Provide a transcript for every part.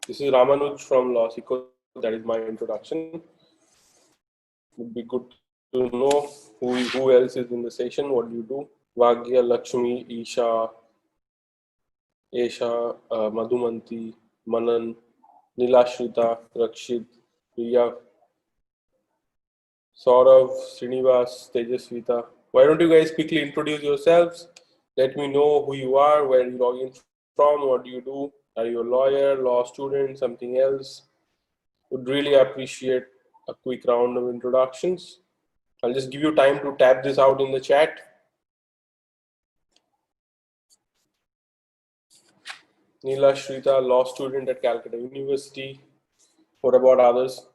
This is Ramanuj from Lossico. That is my introduction. Would be good to know who else is in the session. What do you do? Vagya, Lakshmi, Isha, Esha, Madhumanti, Manan, Nilashrita, Rakshit, Priya, Saurav, Srinivas, Tejasvita. Why don't you guys quickly introduce yourselves? Let me know who you are, where you log in from, what do you do? Are you a lawyer, law student, something else? Would really appreciate a quick round of introductions. I'll just give you time to tap this out in the chat. Neela Shrita, law student at Calcutta University. What about others?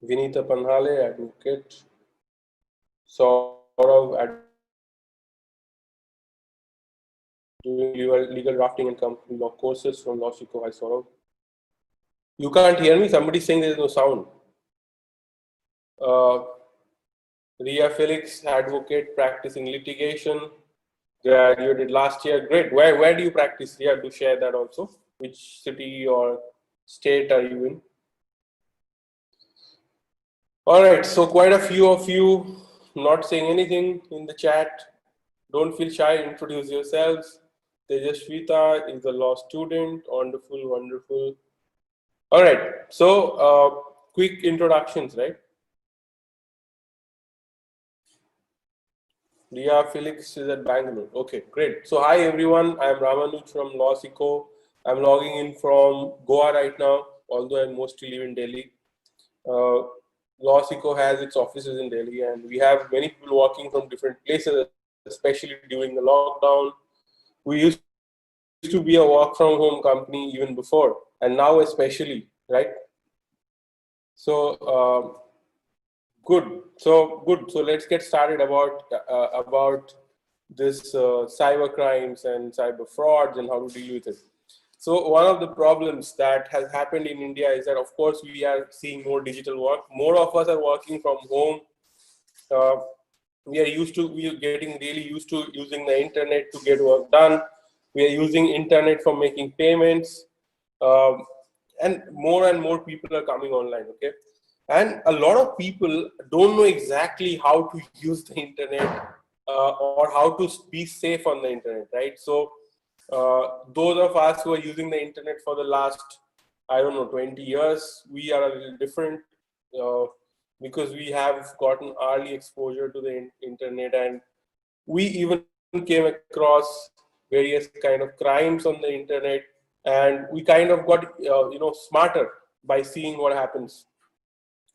Vinita Panhale, advocate. Saurav, doing legal drafting and company law courses from Lossico. Hi, Saurav. You can't hear me? Somebody's saying there's no sound. Ria Felix, advocate, practicing litigation. Graduated last year. Great. Where do you practice? Ria, do share that also. Which city or state are you in? All right. So quite a few of you not saying anything in the chat. Don't feel shy. Introduce yourselves. Tejasvita is a law student. Wonderful, wonderful. All right. So quick introductions, right? Ria Felix is at Bangalore. Okay, great. So hi everyone. I'm Ramanuj from Lossico. I'm logging in from Goa right now, although I mostly live in Delhi. Lossico has its offices in Delhi, and we have many people working from different places, especially during the lockdown. We used to be a work from home company even before, and now especially, right? So good. So let's get started about this cyber crimes and cyber frauds and how to deal with it. So one of the problems that has happened in India is that, of course, we are seeing more digital work. More of us are working from home. We are getting really used to using the internet to get work done. We are using internet for making payments, and more people are coming online. Okay, and a lot of people don't know exactly how to use the internet or how to be safe on the internet, right? So those of us who are using the internet for the last, I don't know, 20 years, we are a little different because we have gotten early exposure to the internet, and we even came across various kind of crimes on the internet, and we kind of got smarter by seeing what happens.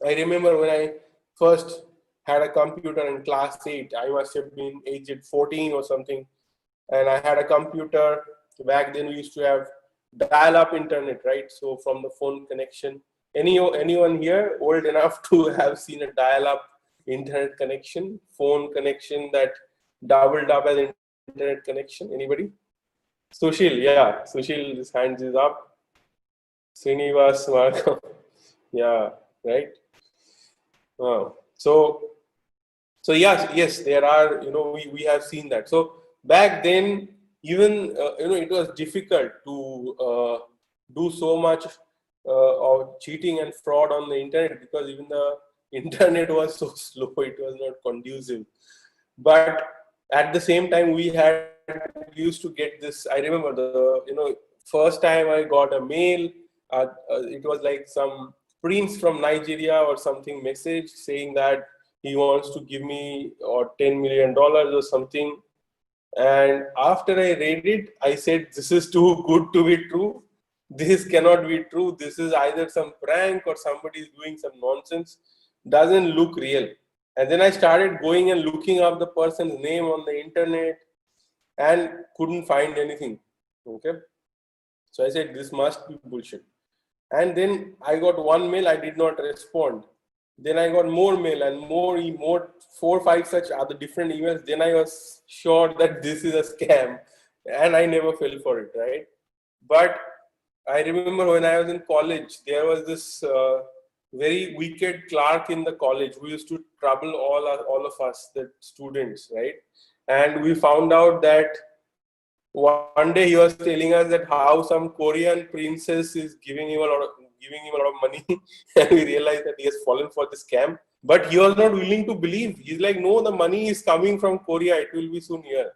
I remember when I first had a computer in class 8, I must have been aged 14 or something, and I had a computer. Back then we used to have dial-up internet, right? So from the phone connection, anyone here old enough to have seen a dial-up internet connection, phone connection that doubled up as internet connection? Anybody? Sushil, yeah, Sushil, his hands is up. Srinivas, Marco, yeah, right. So yes, there are, we have seen that. So back then, even it was difficult to do so much of cheating and fraud on the internet, because even the internet was so slow, it was not conducive. But at the same time, we used to get this. I remember the first time I got a mail. It was like some prince from Nigeria or something message saying that he wants to give me or $10 million or something. And after I read it, I said, this is too good to be true. This cannot be true. This is either some prank or somebody is doing some nonsense. Doesn't look real. And then I started going and looking up the person's name on the internet and couldn't find anything. Okay. So I said, this must be bullshit. And then I got one mail, I did not respond. Then I got more mail and more, 4 or 5 such other different emails. Then I was sure that this is a scam, and I never fell for it, right? But I remember when I was in college, there was this very wicked clerk in the college who used to trouble all of us, the students, right? And we found out that one day he was telling us that how some Korean princess is giving him a lot of money, and we realized that he has fallen for the scam. But he was not willing to believe. He's like, no, the money is coming from Korea. It will be soon here.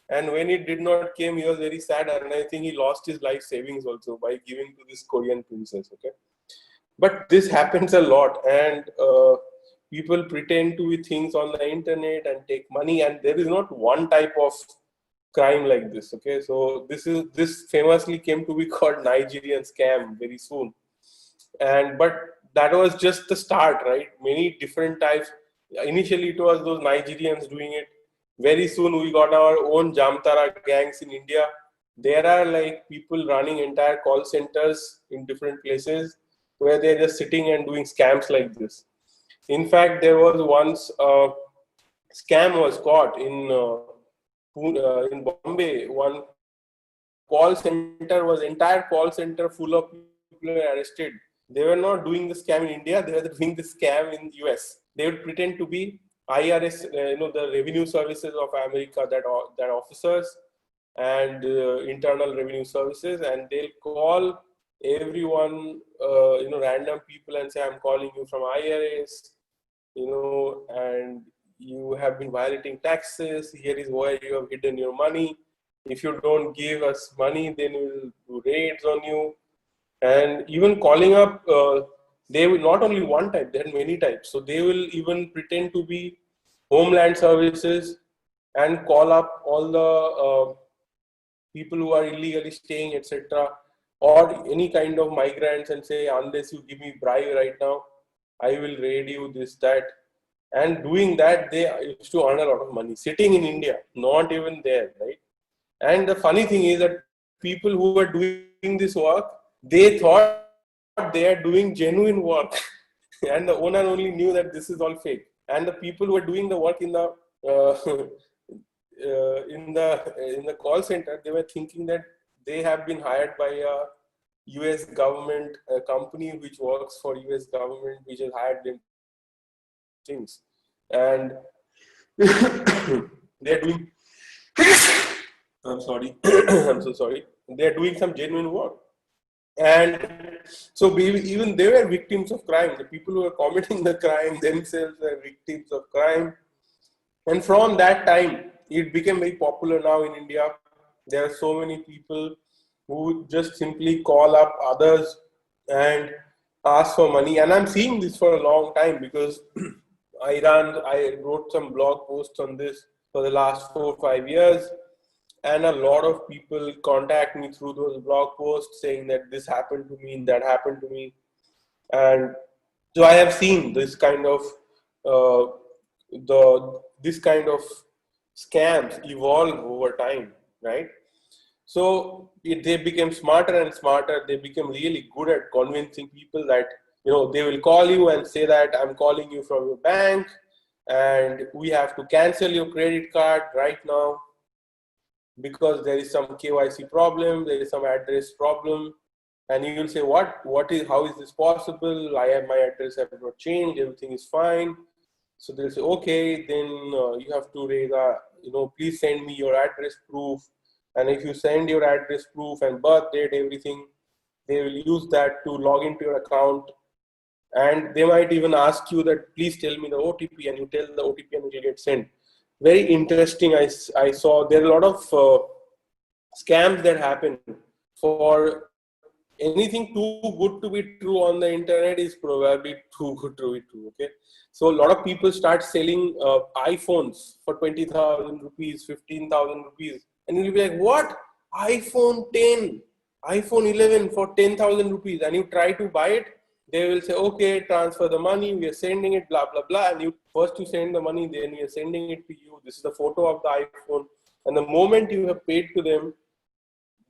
And when it did not came, he was very sad, and I think he lost his life savings also by giving to this Korean princess. Okay, but this happens a lot, and people pretend to be things on the internet and take money, and there is not one type of crime like this. Okay, so this famously came to be called Nigerian scam very soon, and but that was just the start, right? Many different types. Initially it was those Nigerians doing it. Very soon we got our own Jamtara gangs in India. There are like people running entire call centers in different places where they're just sitting and doing scams like this. In fact, there was once a scam was caught in Bombay. One call center was entire call center full of people were arrested. They were not doing the scam in India. They were doing the scam in US. They would pretend to be IRS, the revenue services of America, that officers and internal revenue services, and they'll call everyone, random people and say, I'm calling you from IRS, and you have been violating taxes. Here is where you have hidden your money. If you don't give us money, then we'll do raids on you. And even calling up, they will not only one type, there are many types. So they will even pretend to be Homeland Services and call up all the people who are illegally staying, etc., or any kind of migrants and say, unless you give me bribe right now, I will raid you, this, that. And doing that, they used to earn a lot of money, sitting in India, not even there, right? And the funny thing is that people who were doing this work, they thought they are doing genuine work. And the owner only knew that this is all fake. And the people who were doing the work in the call center, they were thinking that they have been hired by a US government company which works for US government, which has hired them to do things. And they're doing I'm sorry. I'm so sorry. They're doing some genuine work. And so even they were victims of crime. The people who were committing the crime themselves were victims of crime. And from that time, it became very popular now in India. There are so many people who just simply call up others and ask for money. And I'm seeing this for a long time because I wrote some blog posts on this for the last 4 or 5 years. And a lot of people contact me through those blog posts saying that this happened to me, that happened to me. And so I have seen this kind of this kind of scams evolve over time, right? So they became smarter and smarter. They became really good at convincing people that they will call you and say that I'm calling you from your bank, and we have to cancel your credit card right now because there is some KYC problem, there is some address problem, and you will say, how is this possible? My address have not changed, everything is fine. So they'll say, okay, then you have to raise please send me your address proof. And if you send your address proof and birth date, everything, they will use that to log into your account. And they might even ask you that, please tell me the OTP, and you tell the OTP and it will get sent. Very interesting. I saw there are a lot of scams that happen. For anything too good to be true on the internet is probably too good to be true. Okay, so a lot of people start selling iPhones for 20,000 rupees, 15,000 rupees, and you'll be like, what? iPhone 10, iPhone 11 for 10,000 rupees, and you try to buy it. They will say, okay, transfer the money, we are sending it, blah, blah, blah. And you send the money, then we are sending it to you. This is the photo of the iPhone. And the moment you have paid to them,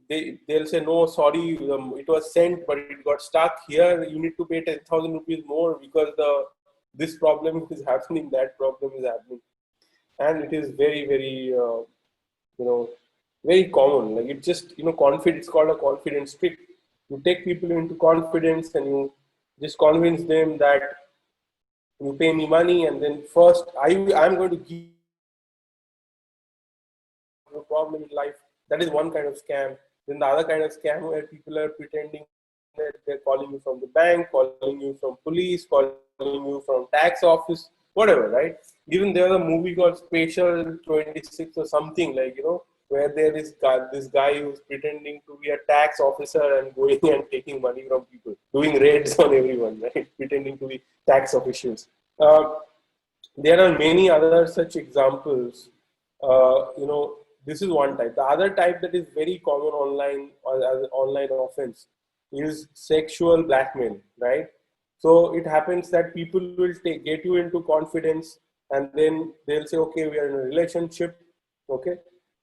they'll say, no, sorry, it was sent, but it got stuck here. You need to pay 10,000 rupees more because this problem is happening, that problem is happening. And it is very, very, very common. Like it's just, it's called a confidence trick. You take people into confidence and you Just convince them that you pay me money, and then first I'm going to give no problem in life. That is one kind of scam. Then the other kind of scam where people are pretending that they're calling you from the bank, calling you from police, calling you from tax office, whatever, right? Even there was a movie called Special 26 or something, like, where there is this guy who's pretending to be a tax officer and going and taking money from people, doing raids on everyone, right? Pretending to be tax officials. There are many other such examples. This is one type. The other type that is very common online or as an online offense is sexual blackmail, right? So it happens that people will get you into confidence, and then they'll say, okay, we are in a relationship. Okay.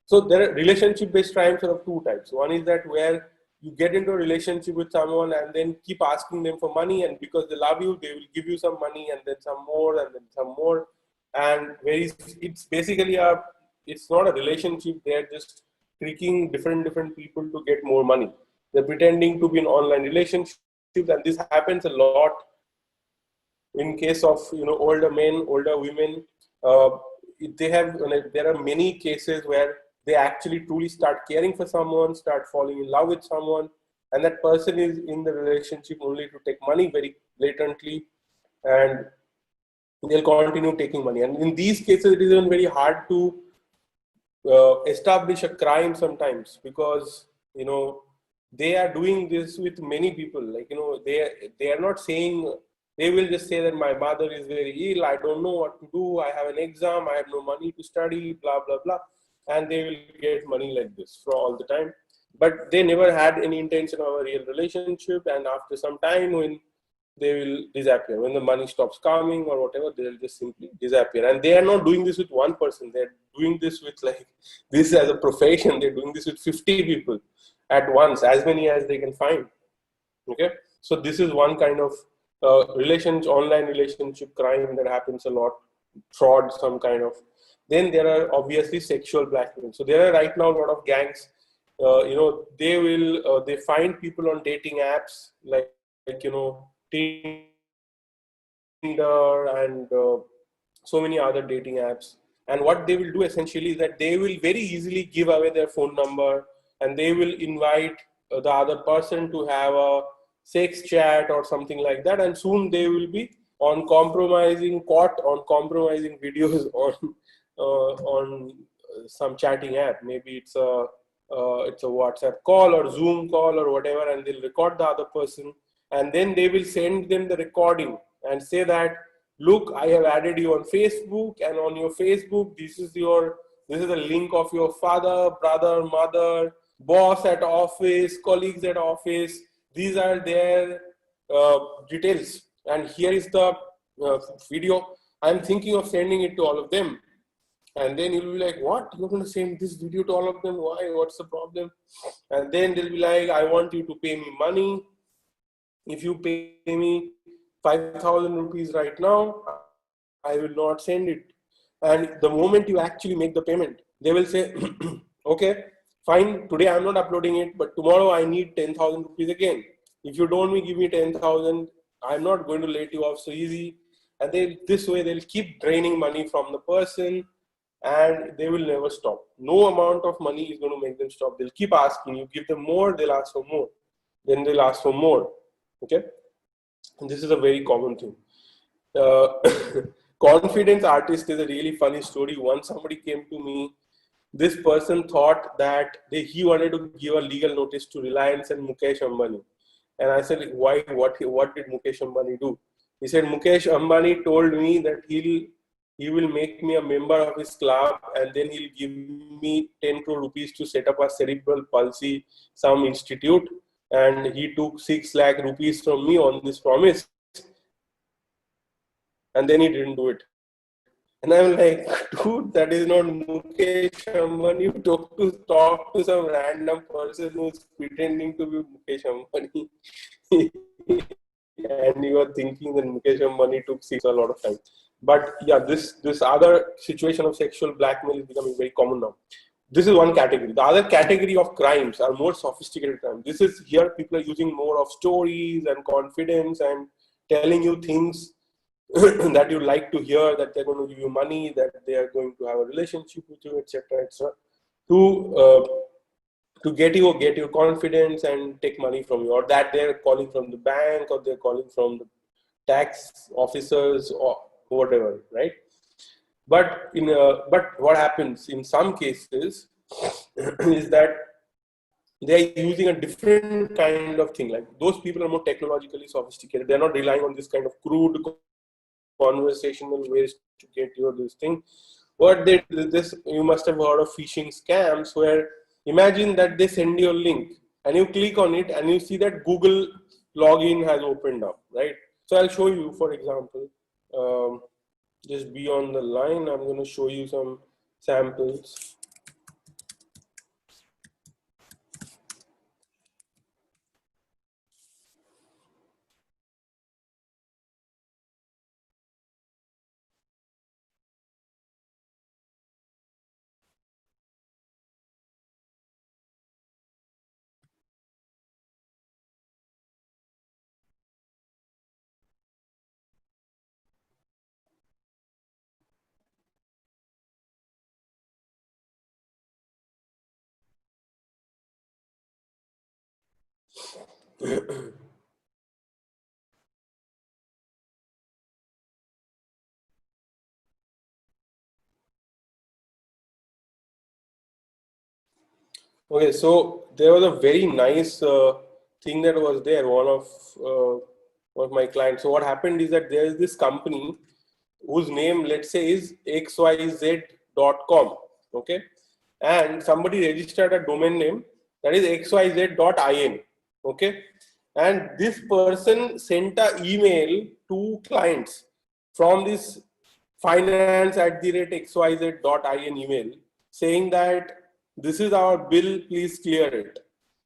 So there are relationship-based crimes are of two types. One is that where you get into a relationship with someone and then keep asking them for money, and because they love you, they will give you some money and then some more and then some more. And it's basically it's not a relationship. They're just tricking different people to get more money. They're pretending to be an online relationship, and this happens a lot in case of older men, older women. There are many cases where they actually truly start caring for someone, start falling in love with someone, and that person is in the relationship only to take money very blatantly, and they'll continue taking money. And in these cases, it is even very hard to establish a crime sometimes, because they are doing this with many people. Like, they are not saying, they will just say that my mother is very ill, I don't know what to do, I have an exam, I have no money to study, blah blah blah, and they will get money like this for all the time. But they never had any intention of a real relationship, and after some time, when they will disappear, when the money stops coming or whatever, they'll just simply disappear. And they are not doing this with one person, they're doing this with, like, this as a profession, they're doing this with 50 people at once, as many as they can find. Okay, so this is one kind of online relationship crime that happens a lot. Fraud, some kind of. Then there are obviously sexual blackmail. So there are right now a lot of gangs. They find people on dating apps like Tinder and so many other dating apps. And what they will do essentially is that they will very easily give away their phone number, and they will invite the other person to have a sex chat or something like that. And soon they will be caught on compromising videos on some chatting app. Maybe it's a WhatsApp call or Zoom call or whatever, and they'll record the other person, and then they will send them the recording and say that, look, I have added you on Facebook, and on your Facebook, this is the link of your father, brother, mother, boss at office, colleagues at office. These are their details, and here is the video. I'm thinking of sending it to all of them. And then you'll be like, what? You're going to send this video to all of them? Why? What's the problem? And then they'll be like, I want you to pay me money. If you pay me 5,000 rupees right now, I will not send it. And the moment you actually make the payment, they will say, okay, fine, today I'm not uploading it, but tomorrow I need 10,000 rupees again. If you don't give me 10,000, I'm not going to let you off so easy. And this way they'll keep draining money from the person, and they will never stop. No amount of money is going to make them stop. They'll keep asking. You give them more, they'll ask for more. Then they'll ask for more. Okay? And this is a very common thing. Confidence artist is a really funny story. Once somebody came to me. This person thought that he wanted to give a legal notice to Reliance and Mukesh Ambani. And I said, why? What did Mukesh Ambani do? He said, Mukesh Ambani told me that he will make me a member of his club, and then he'll give me 10 crore rupees to set up a cerebral palsy, some institute. And he took 6 lakh rupees from me on this promise. And then he didn't do it. And I'm like, dude, that is not Mukesh Ambani. You talk to some random person who's pretending to be Mukesh Ambani. And you are thinking that Mukesh Ambani took 6 a lot of time. But yeah, this other situation of sexual blackmail is becoming very common now. This is one category. The other category of crimes are more sophisticated crimes. This is here people are using more of stories and confidence and telling you things that you like to hear, that they're going to give you money, that they are going to have a relationship with you, etc., etc., to get your confidence and take money from you, or that they're calling from the bank, or they're calling from the tax officers, or whatever, right? But but what happens in some cases is that they are using a different kind of thing. Like, those people are more technologically sophisticated. They're not relying on this kind of crude conversational ways to get your this thing. What they this you must have heard of phishing scams, where imagine that they send you a link and you click on it and you see that Google login has opened up, right? So I'll show you, for example, just be on the line. I'm going to show you some samples. Okay, so there was a very nice thing that was there. One of my clients. So what happened is that there is this company whose name, let's say, is xyz.com. Okay, and somebody registered a domain name that is xyz.in. Okay, and this person sent an email to clients from this finance@xyz.in email, saying that this is our bill, please clear it,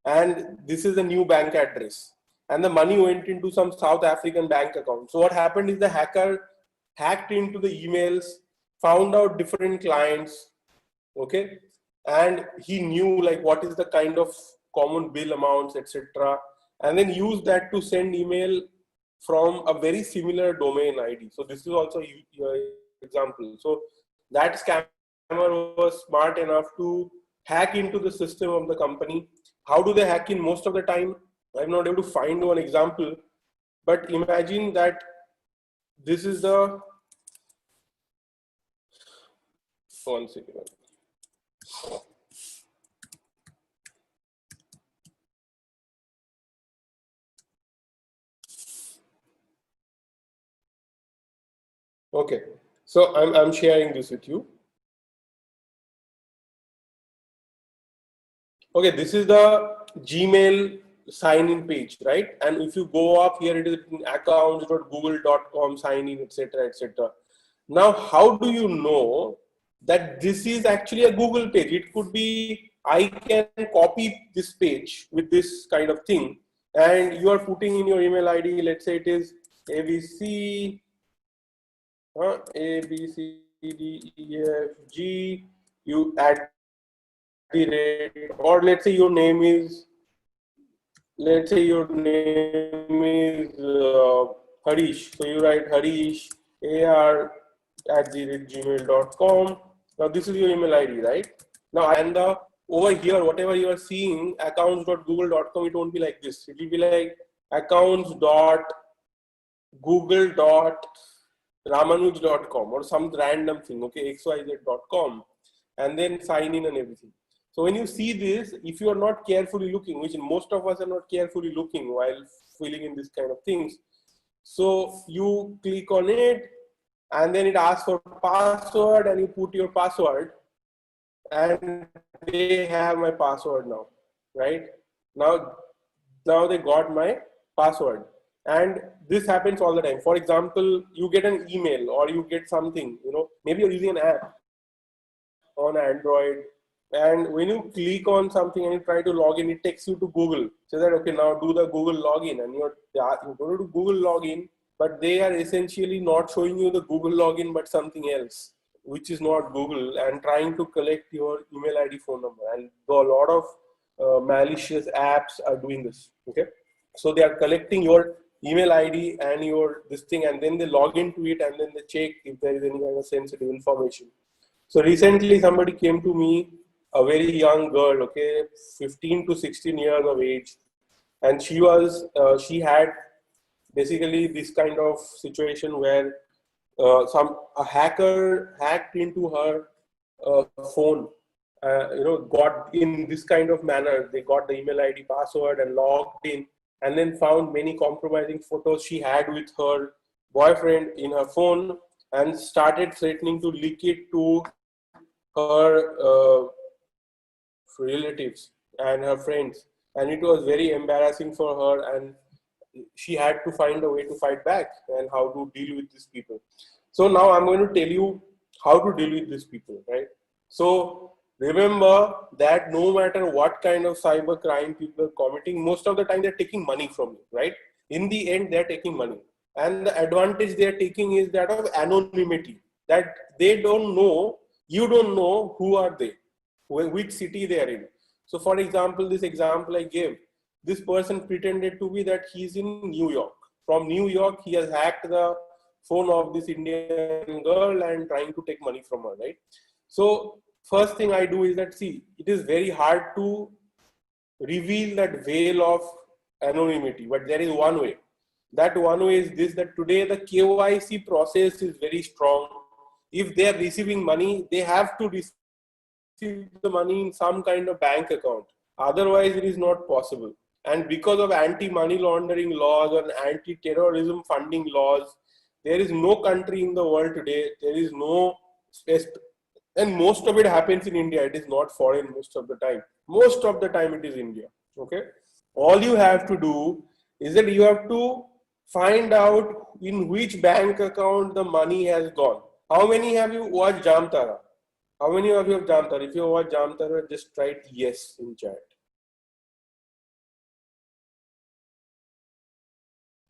and this is the new bank address, and the money went into some South African bank account. So what happened is the hacker hacked into the emails, found out different clients, okay, and he knew like what is the kind of common bill amounts, etc., and then used that to send email from a very similar domain ID. So this is also your example. So that scammer was smart enough to hack into the system of the company. How do they hack in? Most of the time, I'm not able to find one example, but imagine that this is the, one second. Okay, so I'm sharing this with you. Okay, this is the Gmail sign-in page, right? And if you go up here, it is accounts.google.com sign in, etc., etc. Now, how do you know that this is actually a Google page? It could be, I can copy this page with this kind of thing, and you are putting in your email ID. Let's say it is ABC, A B C D E F G. You add the rate, or let's say your name is, Harish. So you write Harish AR@gmail.com. Now this is your email ID, right? Now, and over here, whatever you are seeing, accounts.google.com, it won't be like this. It will be like accounts.google.ramanuj.com or some random thing, okay, xyz.com, and then sign in and everything. So when you see this, if you are not carefully looking, which most of us are not carefully looking while filling in this kind of things, so you click on it and then it asks for password and you put your password, and they have my password now, right? Now they got my password, and this happens all the time. For example, you get an email or you get something, maybe you're using an app on Android, and when you click on something and you try to log in, it takes you to Google. So that, okay, now do the Google login, and you're going to do Google login, but they are essentially not showing you the Google login, but something else, which is not Google, and trying to collect your email ID, phone number. And a lot of malicious apps are doing this, okay? So they are collecting your email ID and your this thing, and then they log into it and then they check if there is any kind of sensitive information. So recently somebody came to me, a very young girl, okay, 15 to 16 years of age, and she had basically this kind of situation where a hacker hacked into her phone, got in this kind of manner. They got the email ID, password, and logged in, and then found many compromising photos she had with her boyfriend in her phone, and started threatening to leak it to her relatives and her friends. And it was very embarrassing for her, and she had to find a way to fight back and how to deal with these people. So now I'm going to tell you how to deal with these people, right? So remember that no matter what kind of cyber crime people are committing, most of the time they're taking money from you, right? In the end, they're taking money. And the advantage they're taking is that of anonymity, that they don't know, you don't know who are they, which city they are in. So for example, this example I gave, this person pretended to be that he's in New York. From New York, he has hacked the phone of this Indian girl and trying to take money from her, right? So first thing I do is that, see, it is very hard to reveal that veil of anonymity, but there is one way. That one way is this, that today the KYC process is very strong. If they are receiving money, they have to receive the money in some kind of bank account. Otherwise, it is not possible. And because of anti-money laundering laws and anti-terrorism funding laws, there is no country in the world today, there is no, and most of it happens in India. It is not foreign most of the time. Most of the time it is India, okay? All you have to do is that you have to find out in which bank account the money has gone. How many have you watched Jamtara? How many of you have Jamtara? If you watch Jamtara, just write yes in chat.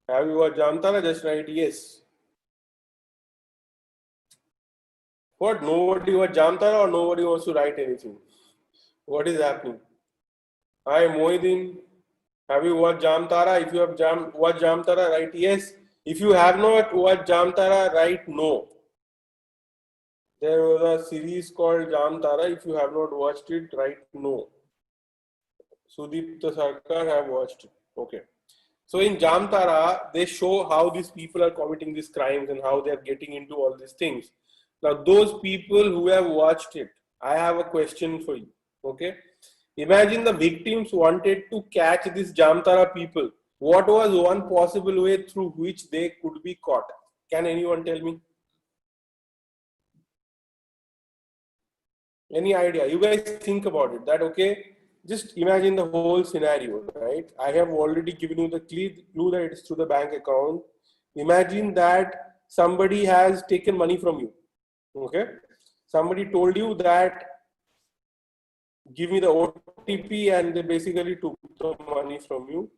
Have you watched Jamtara? Just write yes. What? Nobody watched Jamtara or nobody wants to write anything? What is happening? Hi, Mohiddin. Have you watched Jamtara? If you have watched Jamtara, write yes. If you have not watched Jamtara, write no. There was a series called Jamtara. If you have not watched it, write no. Sudipta Sarkar have watched it. Okay. So in Jamtara, they show how these people are committing these crimes and how they are getting into all these things. Now, those people who have watched it, I have a question for you. Okay. Imagine the victims wanted to catch these Jamtara people. What was one possible way through which they could be caught? Can anyone tell me? Any idea? You guys think about it. That okay? Just imagine the whole scenario, right? I have already given you the clue that it's through the bank account. Imagine that somebody has taken money from you. Okay? Somebody told you that give me the OTP, and they basically took the money from you.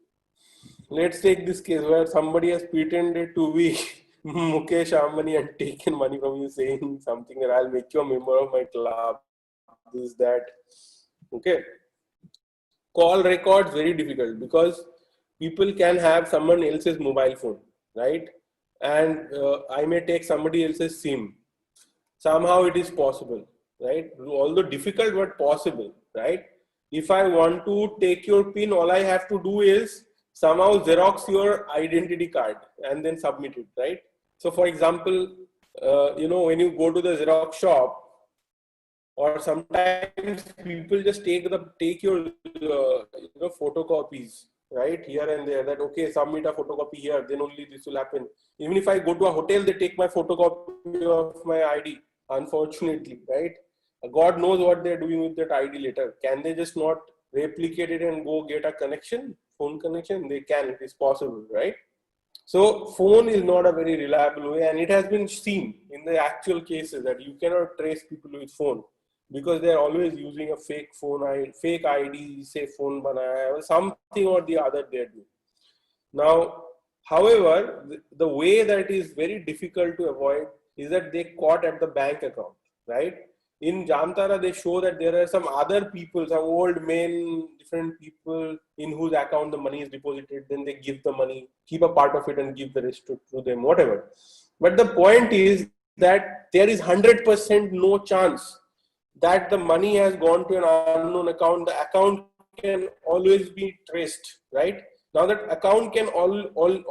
Let's take this case where somebody has pretended to be Mukesh Ambani and taken money from you, saying something that I'll make you a member of my club, this, that. Okay. Call records very difficult because people can have someone else's mobile phone, right? And I may take somebody else's SIM. Somehow it is possible, right? Although difficult, but possible, right? If I want to take your PIN, all I have to do is somehow Xerox your identity card and then submit it, right? So for example, when you go to the Xerox shop, or sometimes people just take your photocopies, right, here and there, that okay, submit a photocopy here, then only this will happen. Even if I go to a hotel, they take my photocopy of my ID, unfortunately, right? God knows what they're doing with that ID later. Can they just not replicate it and go get a connection, phone connection? They can, it is possible, right? So phone is not a very reliable way, and it has been seen in the actual cases that you cannot trace people with phone because they are always using a fake phone, fake ID, say phone banaya, or something or the other they do. Now, however, the way that is very difficult to avoid is that they caught at the bank account, right? in Jamtara, they show that there are some other people, some old men, different people in whose account the money is deposited. Then they give the money, keep a part of it and give the rest to them, whatever. But the point is that there is 100% no chance that the money has gone to an unknown account. The account can always be traced, right? Now that account can always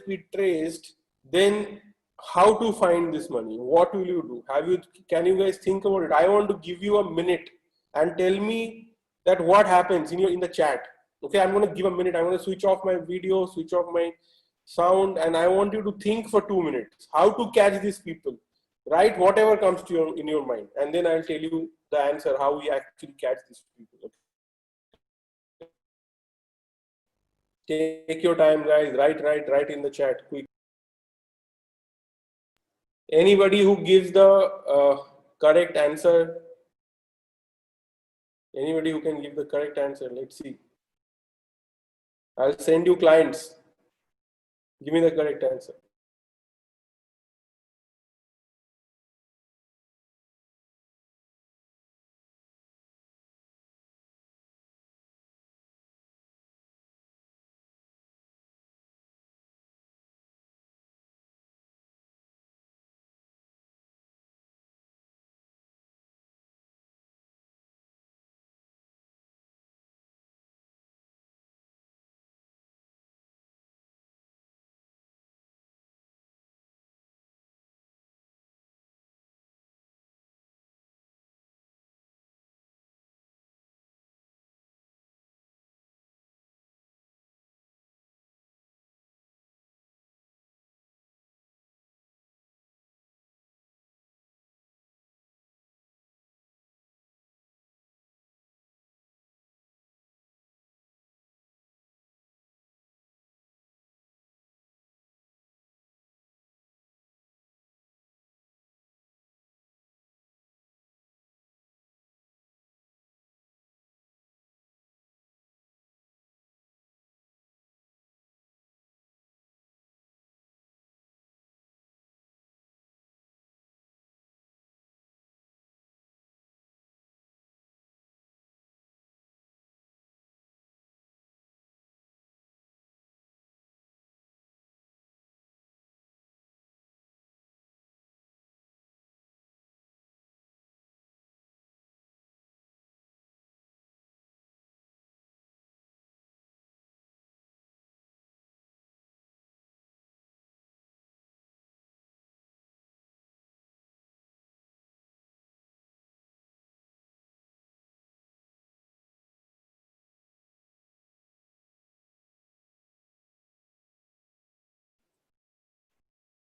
be traced, then how to find this money? What will you do? Can you guys think about it? I want to give you a minute and tell me that what happens in the chat. Okay, I'm going to give a minute. I'm going to switch off my video, switch off my sound, and I want you to think for 2 minutes how to catch these people. Write whatever comes to in your mind, and then I'll tell you the answer how we actually catch these people. Take your time, guys. Write in the chat quick. Anybody who gives the correct answer, anybody who can give the correct answer, let's see. I'll send you clients. Give me the correct answer.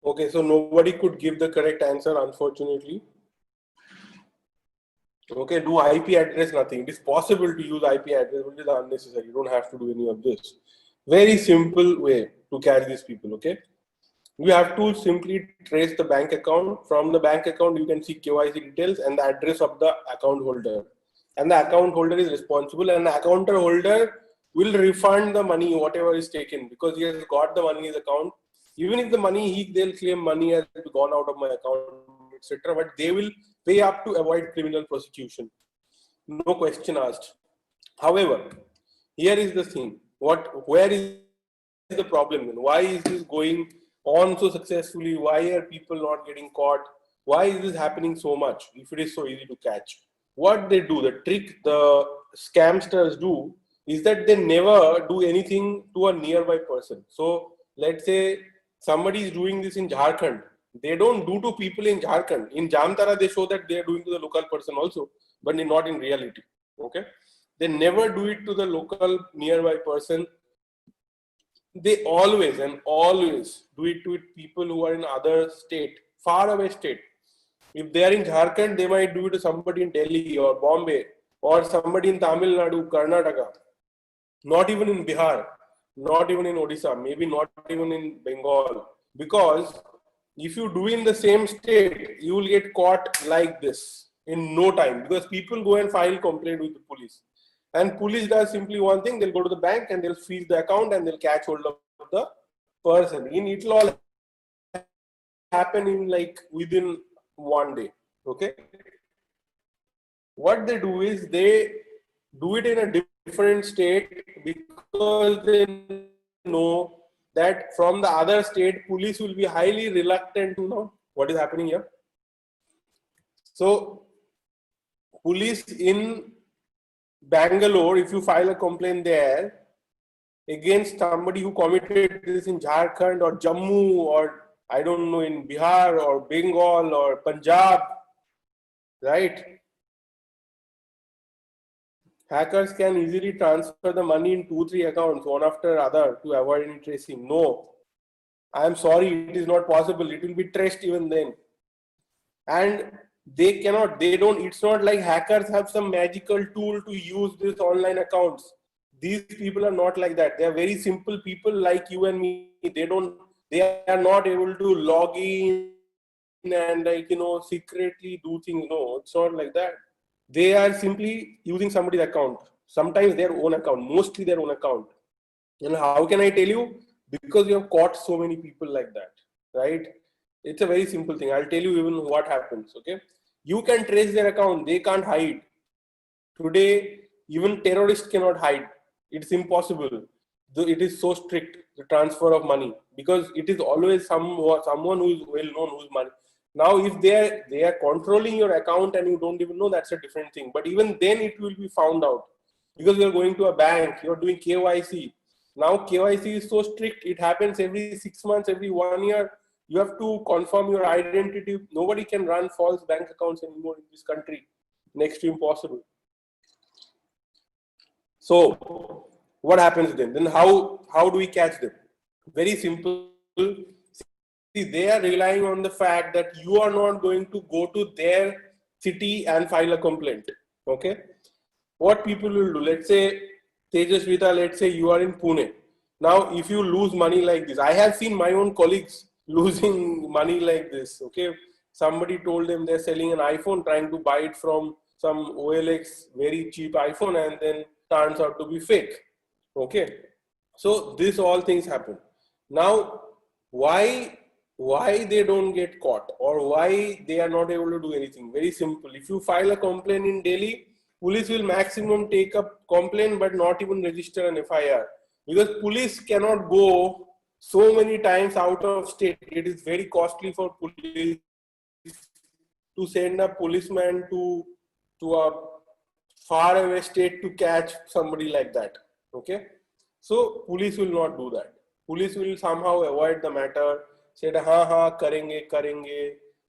Okay, so nobody could give the correct answer, unfortunately. Okay, do IP address, nothing. It is possible to use IP address, but it is unnecessary. You don't have to do any of this. Very simple way to catch these people, okay? You have to simply trace the bank account. From the bank account, you can see KYC details and the address of the account holder. And the account holder is responsible, and the account holder will refund the money, whatever is taken, because he has got the money in his account. Even if the money, they'll claim money has gone out of my account, etc. But they will pay up to avoid criminal prosecution. No question asked. However, here is the thing. Where is the problem then? Why is this going on so successfully? Why are people not getting caught? Why is this happening so much if it is so easy to catch? What they do, the trick the scamsters do, is that they never do anything to a nearby person. So let's say somebody is doing this in Jharkhand. They don't do to people in Jharkhand. In Jamtara, they show that they are doing to the local person also, but not in reality. Okay, they never do it to the local nearby person. They always do it to people who are in other state, far away state. If they are in Jharkhand, they might do it to somebody in Delhi or Bombay or somebody in Tamil Nadu, Karnataka. Not even in Bihar, not even in Odisha, maybe not even in Bengal. Because if you do in the same state, you will get caught like this in no time. Because people go and file complaint with the police. And police does simply one thing, they'll go to the bank and they'll freeze the account and they'll catch hold of the person. It'll all happen in like within one day. Okay. What they do is they do it in a different state because they know that from the other state, police will be highly reluctant to know what is happening here. So, police in Bangalore, if you file a complaint there against somebody who committed this in Jharkhand or Jammu or I don't know, in Bihar or Bengal or Punjab, right? Hackers can easily transfer the money in 2-3 accounts, one after other, to avoid any tracing. No, I am sorry, it is not possible. It will be traced even then. And they cannot, they don't, it's not like hackers have some magical tool to use these online accounts. These people are not like that. They are very simple people like you and me. They are not able to log in and secretly do things. No, it's not like that. They are simply using somebody's account, sometimes their own account, mostly their own account. And how can I tell you? Because you have caught so many people like that, right? It's a very simple thing. I'll tell you even what happens, okay? You can trace their account, they can't hide. Today, even terrorists cannot hide. It's impossible. It is so strict, the transfer of money, because it is always someone who is well known, who's money. Now, if they are controlling your account and you don't even know, that's a different thing. But even then, it will be found out because you're going to a bank, you're doing KYC. Now, KYC is so strict; it happens every 6 months, every 1 year. You have to confirm your identity. Nobody can run false bank accounts anymore in this country. Next to impossible. So, what happens then? Then how do we catch them? Very simple. See, they are relying on the fact that you are not going to go to their city and file a complaint. Okay. What people will do? Let's say Tejasvita, let's say you are in Pune. Now, if you lose money like this, I have seen my own colleagues losing money like this. Okay. Somebody told them they're selling an iPhone, trying to buy it from some OLX very cheap iPhone, and then turns out to be fake. Okay. So this all things happen. Now, why they don't get caught or why they are not able to do anything? Very simple. If you file a complaint in Delhi, police will maximum take up complaint but not even register an FIR, because police cannot go so many times out of state. It is very costly for police to send a policeman to a far away state to catch somebody like that. Okay. So police will not do that. Police will somehow avoid the matter, said हाँ करेंगे,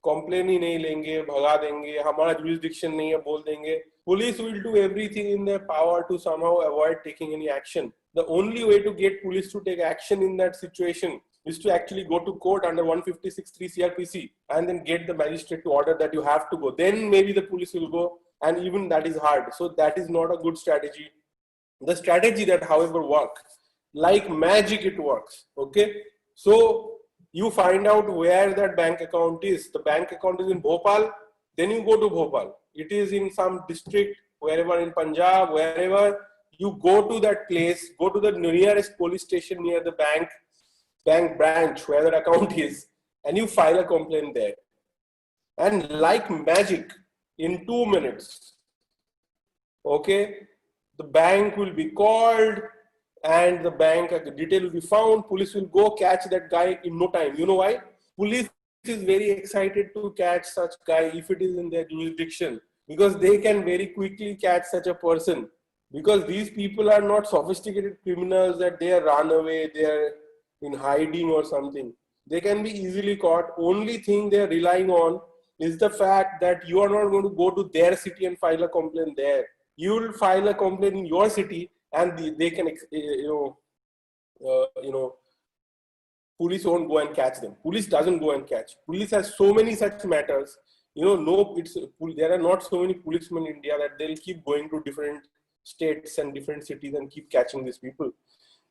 complain ही नहीं लेंगे, भगा देंगे, हमारा jurisdiction नहीं है, बोल देंगे. Police will do everything in their power to somehow avoid taking any action. The only way to get police to take action in that situation is to actually go to court under 156(3) CRPC and then get the magistrate to order that you have to go. Then maybe the police will go, and even that is hard. So that is not a good strategy. The strategy that, however, works, like magic, it works. Okay, so you find out where that bank account is. The bank account is in Bhopal. Then you go to Bhopal. It is in some district, wherever in Punjab, wherever. You go to that place, go to the nearest police station near the bank branch where the account is, and you file a complaint there. And like magic, in 2 minutes, okay, the bank will be called and the bank detail will be found. Police will go catch that guy in no time. You know why? Police is very excited to catch such guy if it is in their jurisdiction, because they can very quickly catch such a person. Because these people are not sophisticated criminals that they are run away, they are in hiding or something. They can be easily caught. Only thing they are relying on is the fact that you are not going to go to their city and file a complaint there. You will file a complaint in your city, and they can, police won't go and catch them. Police doesn't go and catch. Police has so many such matters. There are not so many policemen in India that they'll keep going to different states and different cities and keep catching these people.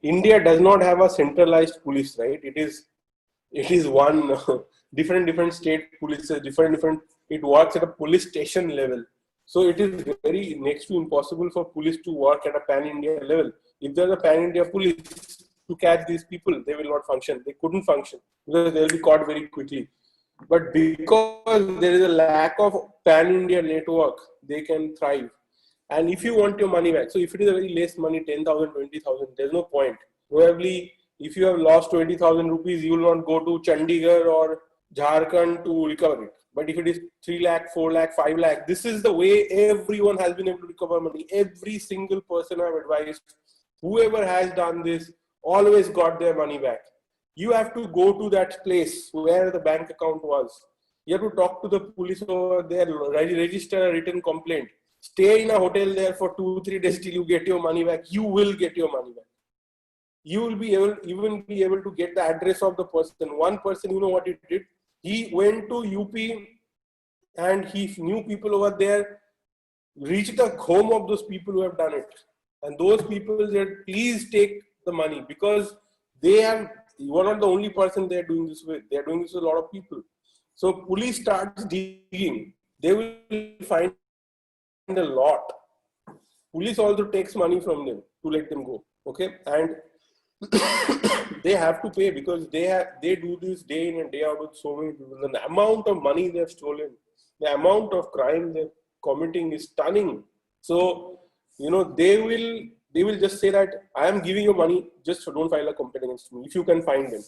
India does not have a centralized police, right? It is one different state polices, different. It works at a police station level. So it is very next to impossible for police to work at a pan-India level. If there's a pan-India police to catch these people, they will not function. They couldn't function because they'll be caught very quickly. But because there is a lack of pan-India network, they can thrive. And if you want your money back, so if it is a very less money, 10,000, 20,000, there's no point. Probably if you have lost 20,000 rupees, you will not go to Chandigarh or Jharkhand to recover it. But if it is 3 lakh, 4 lakh, 5 lakh, this is the way everyone has been able to recover money. Every single person I've advised, whoever has done this, always got their money back. You have to go to that place where the bank account was. You have to talk to the police over there, register a written complaint. Stay in a hotel there for 2-3 days till you get your money back. You will get your money back. You will be able to get the address of the person. One person, you know what he did? He went to UP and he knew people over there, reached the home of those people who have done it. And those people said, please take the money, because you are not the only person they are doing this with. They are doing this with a lot of people. So police starts digging. They will find a lot. Police also takes money from them to let them go. Okay, and they have to pay, because they do this day in and day out with so many people. And the amount of money they have stolen, the amount of crime they're committing is stunning. So they will just say that I am giving you money, just don't file a complaint against me if you can find them.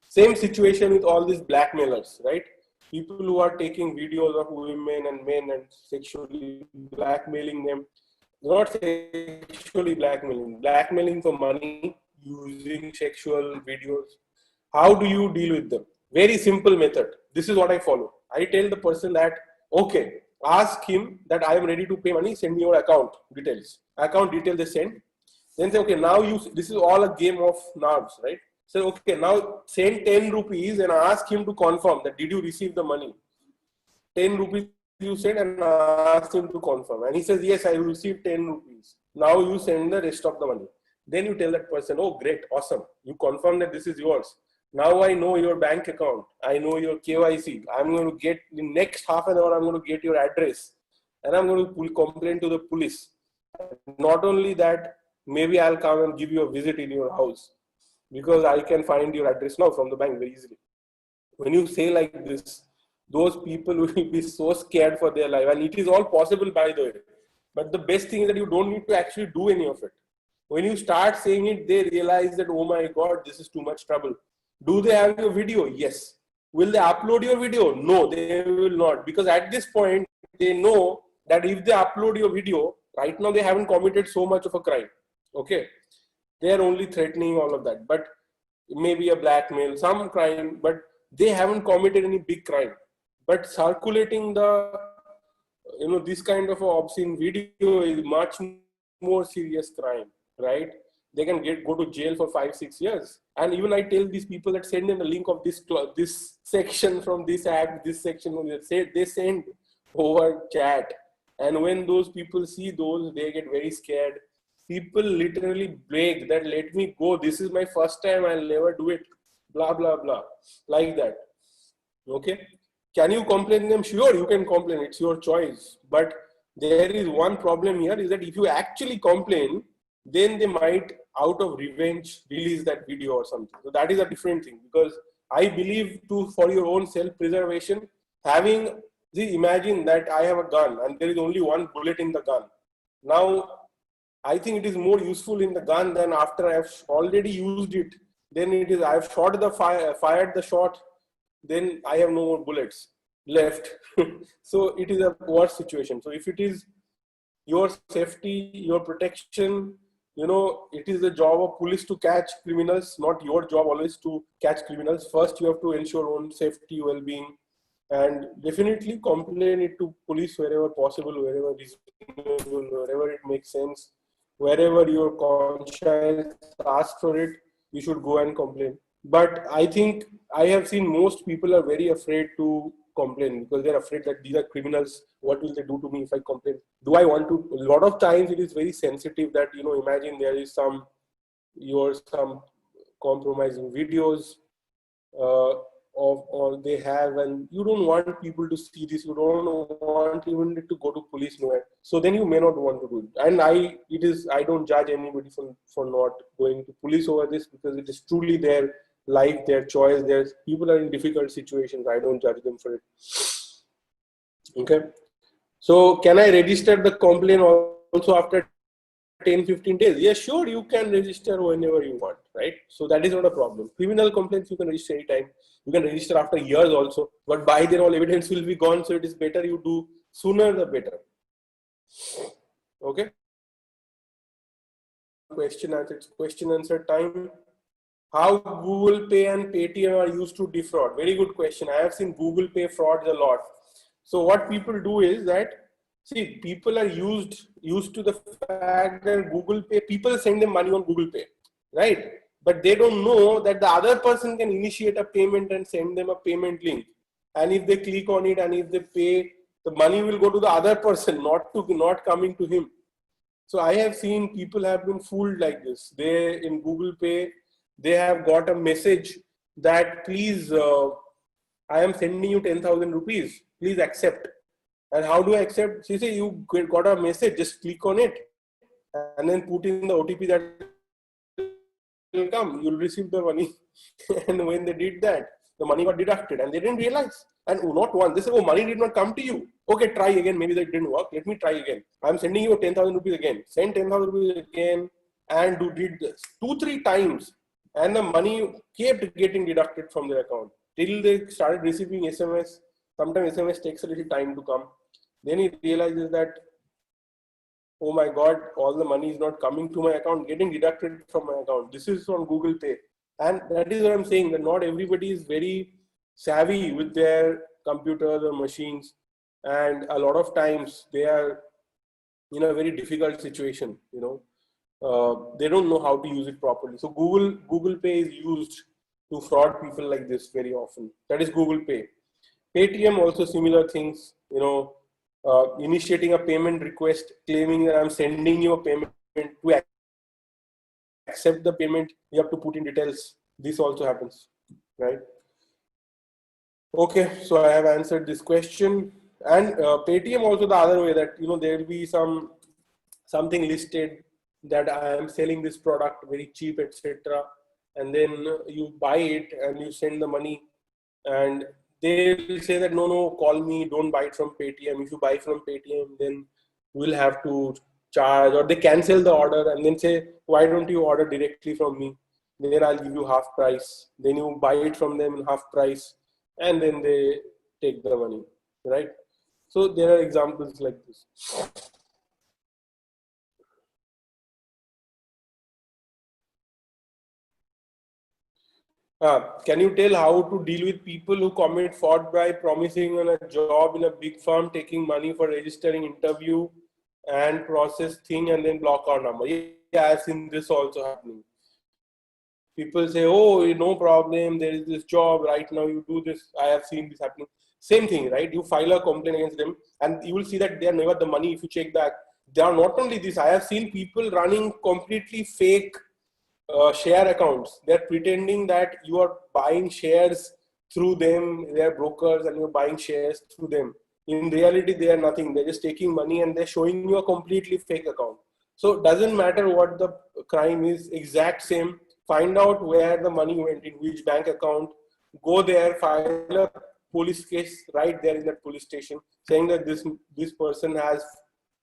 Same situation with all these blackmailers, right? People who are taking videos of women and men and sexually blackmailing them. Not sexually blackmailing for money using sexual videos. How do you deal with them? Very simple method. This is what I follow. I tell the person that, okay, ask him that I am ready to pay money, send me your account details. Account details they send. Then say, okay, now this is all a game of nerves, right? So, okay, now send 10 rupees and ask him to confirm that did you receive the money. 10 rupees you send and ask him to confirm. And he says, yes, I received 10 rupees. Now you send the rest of the money. Then you tell that person, oh, great, awesome. You confirm that this is yours. Now I know your bank account. I know your KYC. I'm going to get, in the next half an hour, I'm going to get your address. And I'm going to complain to the police. Not only that, maybe I'll come and give you a visit in your house, because I can find your address now from the bank very easily. When you say like this, those people will be so scared for their life. And it is all possible, by the way. But the best thing is that you don't need to actually do any of it. When you start saying it, they realize that, oh my God, this is too much trouble. Do they have your video? Yes. Will they upload your video? No, they will not. Because at this point, they know that if they upload your video, right now they haven't committed so much of a crime. Okay. They are only threatening all of that. But maybe a blackmail, some crime, but they haven't committed any big crime. But circulating this kind of obscene video is much more serious crime, right? They can go to jail for 5-6 years. And even I tell these people that send them the link of this section from this act, this section from this, they send over chat. And when those people see those, they get very scared. People literally break that, let me go. This is my first time. I'll never do it. Blah, blah, blah. Like that. Okay. Can you complain them? Sure, you can complain. It's your choice. But there is one problem here, is that if you actually complain, then they might, out of revenge, release that video or something. So that is a different thing, because I believe for your own self-preservation, imagine that I have a gun and there is only one bullet in the gun. Now, I think it is more useful in the gun than after I have already used it. Then it is, I have fired the shot, then I have no more bullets left. So it is a worse situation. So if it is your safety, your protection, it is the job of police to catch criminals, not your job always to catch criminals. First, you have to ensure own safety, well-being, and definitely complain it to police wherever possible, wherever reasonable, wherever it makes sense, wherever your conscience asks for it, you should go and complain. But I think I have seen most people are very afraid to complain, because they're afraid that these are criminals. What will they do to me if I complain? Do I want to? A lot of times it is very sensitive that, imagine there is some compromising videos or they have, and you don't want people to see this. You don't want even to go to police nowhere. So then you may not want to do it. And I don't judge anybody for not going to police over this, because it is truly their life, their choice. There's people are in difficult situations. I don't judge them for it. Okay. So can I register the complaint also after 10-15 days? Yeah, sure, you can register whenever you want, right? So that is not a problem. Criminal complaints you can register anytime. You can register after years also, but by then all evidence will be gone. So it is better you do sooner the better. Okay. Question answer time. How Google Pay and Paytm are used to defraud? Very good question. I have seen Google Pay frauds a lot. So what people do is that, see, people are used to the fact that Google Pay, people send them money on Google Pay, right? But they don't know that the other person can initiate a payment and send them a payment link. And if they click on it and if they pay, the money will go to the other person, not coming to him. So I have seen people have been fooled like this. They in Google Pay, they have got a message that please, I am sending you 10,000 rupees. Please accept. And how do I accept? She say you got a message. Just click on it and then put in the OTP that will come. You'll receive the money. And when they did that, the money got deducted and they didn't realize. And not one. They said, oh, money did not come to you. Okay, try again. Maybe that didn't work. Let me try again. I'm sending you 10,000 rupees again. Send 10,000 rupees again and did this 2-3 times. And the money kept getting deducted from their account till they started receiving SMS. Sometimes SMS takes a little time to come. Then he realizes that, oh my God, all the money is not coming to my account, getting deducted from my account. This is on Google Pay. And that is what I'm saying, that not everybody is very savvy with their computers or machines. And a lot of times they are in a very difficult situation, they don't know how to use it properly. So Google Pay is used to fraud people like this very often. That is Google Pay. Paytm also similar things, initiating a payment request, claiming that I'm sending you a payment. To accept the payment, you have to put in details. This also happens, right? Okay, so I have answered this question. And Paytm also the other way, that there will be something listed that I am selling this product very cheap, etc. And then you buy it and you send the money, and they will say that no, call me, don't buy it from Paytm. If you buy from Paytm, then we'll have to charge, or they cancel the order and then say, why don't you order directly from me? Then I'll give you half price. Then you buy it from them in half price, and then they take the money, right? So there are examples like this. Can you tell how to deal with people who commit fraud by promising on a job in a big firm, taking money for registering interview and process thing, and then block our number? Yeah, I've seen this also happening. People say, oh, no problem, there is this job right now, you do this. I have seen this happening. Same thing, right? You file a complaint against them and you will see that they are never the money. If you check back, they are not only this. I have seen people running completely fake share accounts. They're pretending that you are buying shares through them. They're brokers and you're buying shares through them. In reality, they are nothing. They're just taking money and they're showing you a completely fake account. So it doesn't matter what the crime is, exact same. Find out where the money went, in which bank account. Go there, file a police case right there in that police station, saying that this person has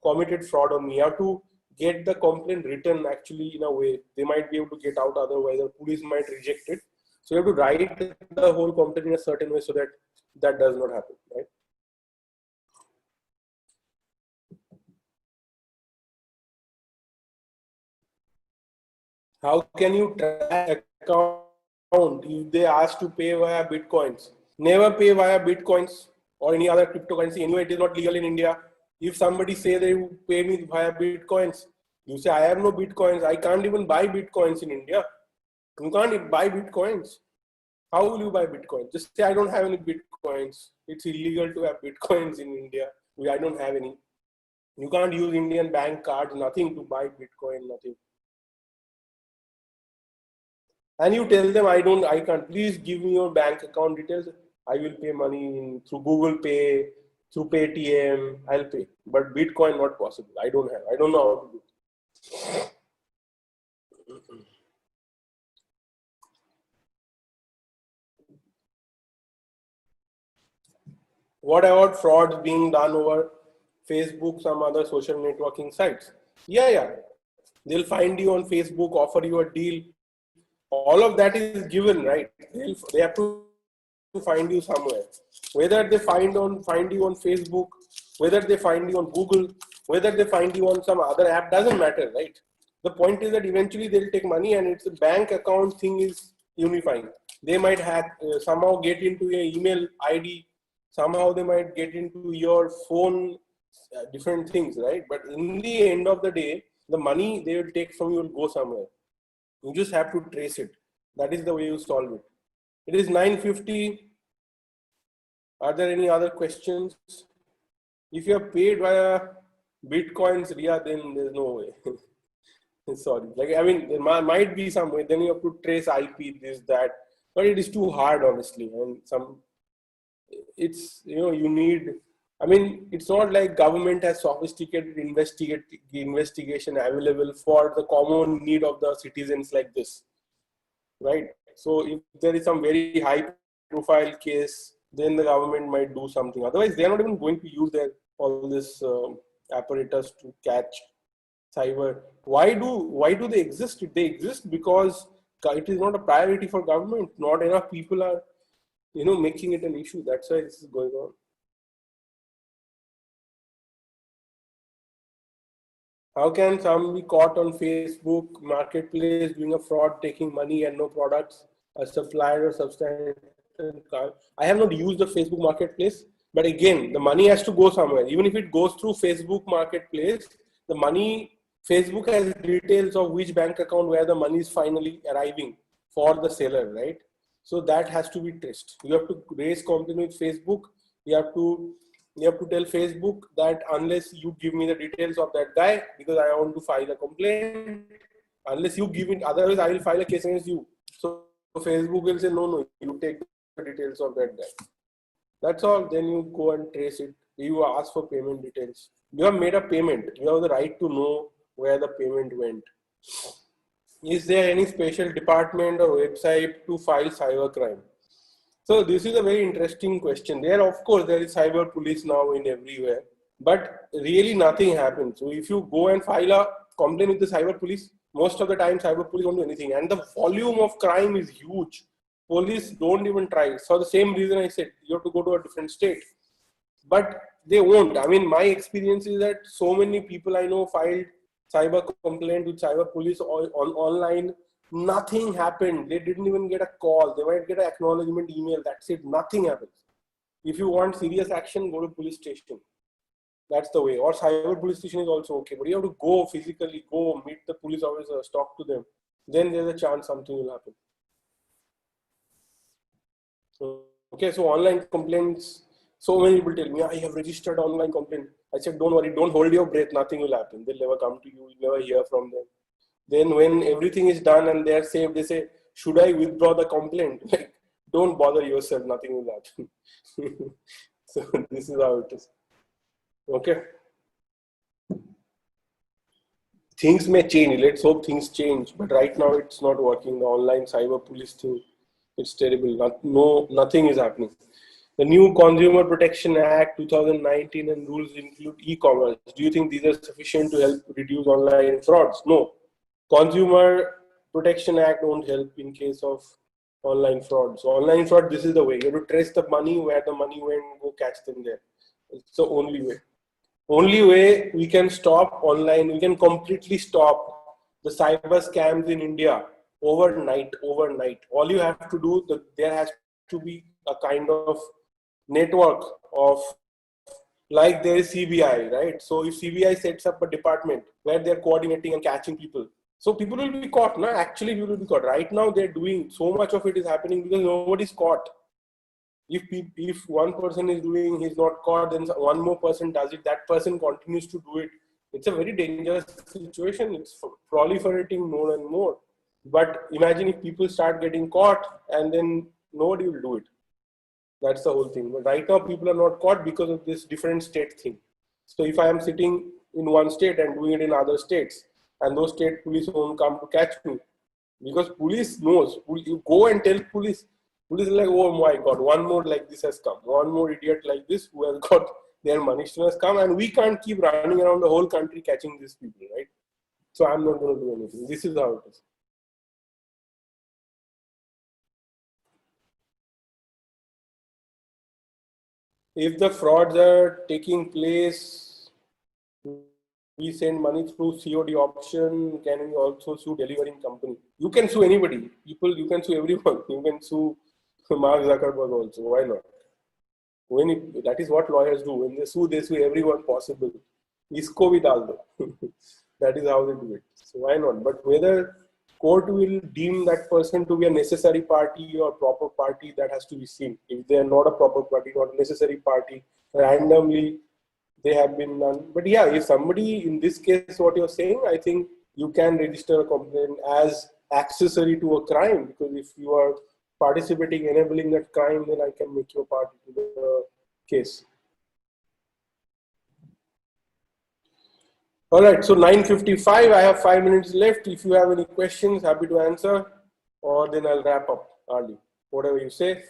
committed fraud on me. You have to get the complaint written actually in a way. They might be able to get out, otherwise the police might reject it. So you have to write the whole complaint in a certain way so that that does not happen, right? How can you track account if they ask to pay via bitcoins? Never pay via bitcoins or any other cryptocurrency. Anyway, it is not legal in India. If somebody say they will pay me via bitcoins, you say, I have no bitcoins. I can't even buy bitcoins in India. You can't buy bitcoins. How will you buy bitcoins? Just say, I don't have any bitcoins. It's illegal to have bitcoins in India. I don't have any. You can't use Indian bank cards, nothing to buy bitcoin, nothing. And you tell them, I can't, please give me your bank account details. I will pay money through Google Pay, through Paytm, I'll pay. But Bitcoin, not possible. I don't know how to do it. What about frauds being done over Facebook, some other social networking sites? Yeah. They'll find you on Facebook, offer you a deal. All of that is given, right? They have to find you somewhere. Whether they find you on Facebook, whether they find you on Google, whether they find you on some other app, doesn't matter, right? The point is that eventually they'll take money, and it's a bank account thing is unifying. They might have somehow get into your email ID, somehow they might get into your phone, different things, right? But in the end of the day, the money they will take from you will go somewhere. You just have to trace it. That is the way you solve it. It is 9:50. Are there any other questions? If you are paid via Bitcoins, Ria, then there's no way. Sorry. Like, I mean, there might be some way. Then you have to trace IP, this, that. But it is too hard, honestly. And it's, you need, I mean, it's not like government has sophisticated investigation available for the common need of the citizens like this, right? So if there is some very high profile case, then the government might do something. Otherwise, they are not even going to use all this apparatus to catch cyber. Why do they exist? They exist because it is not a priority for government. Not enough people are, making it an issue. That's why this is going on. How can some be caught on Facebook Marketplace doing a fraud, taking money and no products? A supplier or substance. I have not used the Facebook Marketplace, but again, the money has to go somewhere. Even if it goes through Facebook Marketplace, the money, Facebook has details of which bank account where the money is finally arriving for the seller, right? So that has to be traced. You have to raise complaint with Facebook. You have to tell Facebook that unless you give me the details of that guy, because I want to file a complaint, unless you give it, otherwise I will file a case against you. So Facebook will say, no, you take the details of that guy. That's all. Then you go and trace it. You ask for payment details. You have made a payment. You have the right to know where the payment went. Is there any special department or website to file cybercrime? So this is a very interesting question. Of course, there is cyber police now in everywhere, but really nothing happens. So if you go and file a complaint with the cyber police, most of the time cyber police won't do anything, and the volume of crime is huge. Police don't even try. For the same reason I said, you have to go to a different state, but they won't. I mean, my experience is that so many people I know filed cyber complaint with cyber police online. Nothing happened. They didn't even get a call. They might get an acknowledgement email. That's it. Nothing happens. If you want serious action, go to police station. That's the way. Or cyber police station is also okay. But you have to go physically, go meet the police officers, talk to them. Then there's a chance something will happen. Okay, so online complaints. So many people tell me, I have registered online complaint. I said, don't worry, don't hold your breath. Nothing will happen. They'll never come to you. You'll never hear from them. Then when everything is done and they're safe, they say, should I withdraw the complaint? Like, don't bother yourself, nothing will happen. So this is how it is. Okay. Things may change. Let's hope things change. But right now it's not working. The online cyber police thing, it's terrible. Nothing is happening. The new Consumer Protection Act 2019 and rules include e-commerce. Do you think these are sufficient to help reduce online frauds? No. Consumer Protection Act won't help in case of online fraud. So online fraud, this is the way. You have to trace the money, where the money went, go catch them there. It's the only way. Only way we can stop online, we can completely stop the cyber scams in India overnight. All you have to do, there has to be a kind of network of, like there is CBI, right? So if CBI sets up a department where they're coordinating and catching people, so people will be caught, no? Actually, people will be caught. Right now, they're doing, so much of it is happening because nobody's caught. If one person is doing, he's not caught, then one more person does it, that person continues to do it. It's a very dangerous situation. It's proliferating more and more. But imagine if people start getting caught and then nobody will do it. That's the whole thing. But right now, people are not caught because of this different state thing. So if I am sitting in one state and doing it in other states, and those state police won't come to catch me, because police knows. You go and tell police, Police are like, oh my God, one more like this has come. One more idiot like this who has got their money has come, and we can't keep running around the whole country catching these people, right? So I'm not going to do anything. This is how it is. If the frauds are taking place, we send money through COD option. Can we also sue delivering company? You can sue anybody. People, you can sue everyone. You can sue Mark Zuckerberg also. Why not? That is what lawyers do. When they sue everyone possible. Isko bhi dal do. That is how they do it. So why not? But whether court will deem that person to be a necessary party or proper party, that has to be seen. If they are not a proper party, not a necessary party, randomly they have been done. But yeah, if somebody, in this case, what you're saying, I think you can register a complaint as accessory to a crime, because if you are participating, enabling that crime, then I can make you a party to the case. All right, so 9:55, I have 5 minutes left. If you have any questions, happy to answer, or then I'll wrap up, Ali. Whatever you say.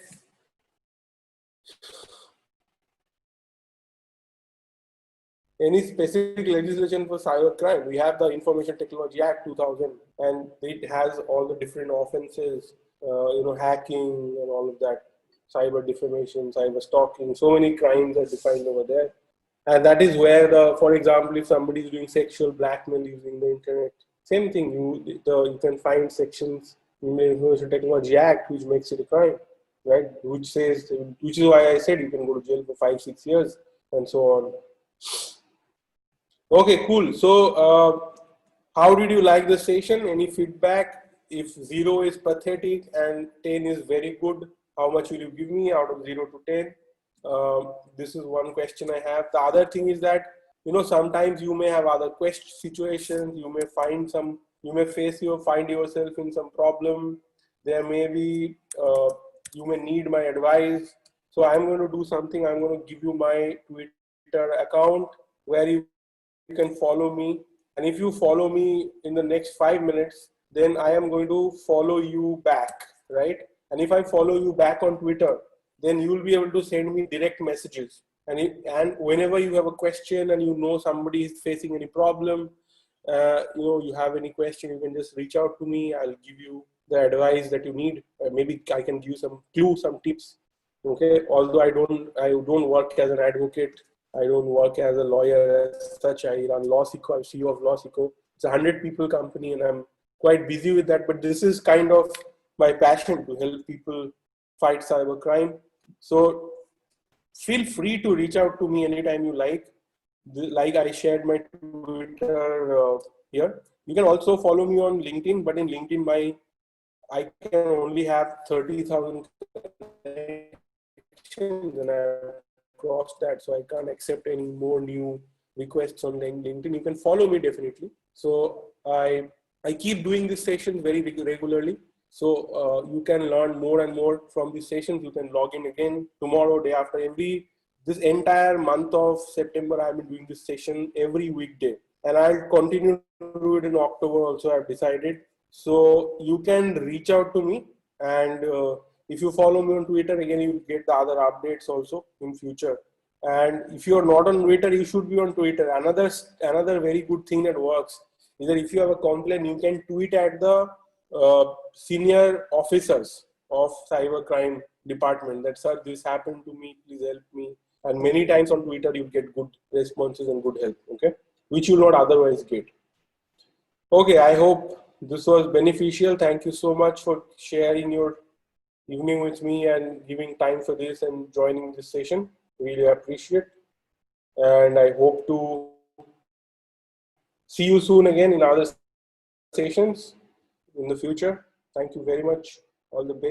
Any specific legislation for cybercrime? We have the Information Technology Act 2000, and it has all the different offenses, hacking and all of that, cyber defamation, cyber stalking. So many crimes are defined over there. And that is where for example, if somebody is doing sexual blackmail using the internet, same thing. You can find sections in the Information Technology Act which makes it a crime, right? Which is why I said you can go to jail for 5-6 years and so on. Okay, cool. So, how did you like the session? Any feedback? If 0 is pathetic and 10 is very good, how much will you give me out of 0 to 10? This is one question I have. The other thing is that, sometimes you may have other situations. You may find find yourself in some problem. There may be, you may need my advice. So I'm going to do something. I'm going to give you my Twitter account where you can follow me, and if you follow me in the next 5 minutes, then I am going to follow you back, right? And if I follow you back on Twitter, then you will be able to send me direct messages, and whenever you have a question and somebody is facing any problem, you have any question, you can just reach out to me. I'll give you the advice that you need. Maybe I can give you some clues, some tips. Okay, although I don't work as an advocate, I don't work as a lawyer as such. I run LawSico. I'm CEO of LawSico. It's a 100-people company, and I'm quite busy with that. But this is kind of my passion, to help people fight cybercrime. So feel free to reach out to me anytime you like. Like I shared my Twitter here. You can also follow me on LinkedIn, but in LinkedIn, I can only have 30,000 connections, and I crossed that, so I can't accept any more new requests on LinkedIn. You can follow me definitely. So I keep doing these sessions very regularly. So you can learn more and more from these sessions. You can log in again tomorrow, day after. This entire month of September, I've been doing this session every weekday, and I'll continue to do it in October also, I've decided. So you can reach out to me, and if you follow me on Twitter, again, you will get the other updates also in future. And if you are not on Twitter, you should be on Twitter. Another very good thing that works is that if you have a complaint, you can tweet at the senior officers of cybercrime department. That, sir, this happened to me, please help me. And many times on Twitter, you get good responses and good help, okay, which you will not otherwise get. Okay, I hope this was beneficial. Thank you so much for sharing your evening with me and giving time for this and joining this session. Really appreciate. And I hope to see you soon again in other sessions in the future. Thank you very much. All the best.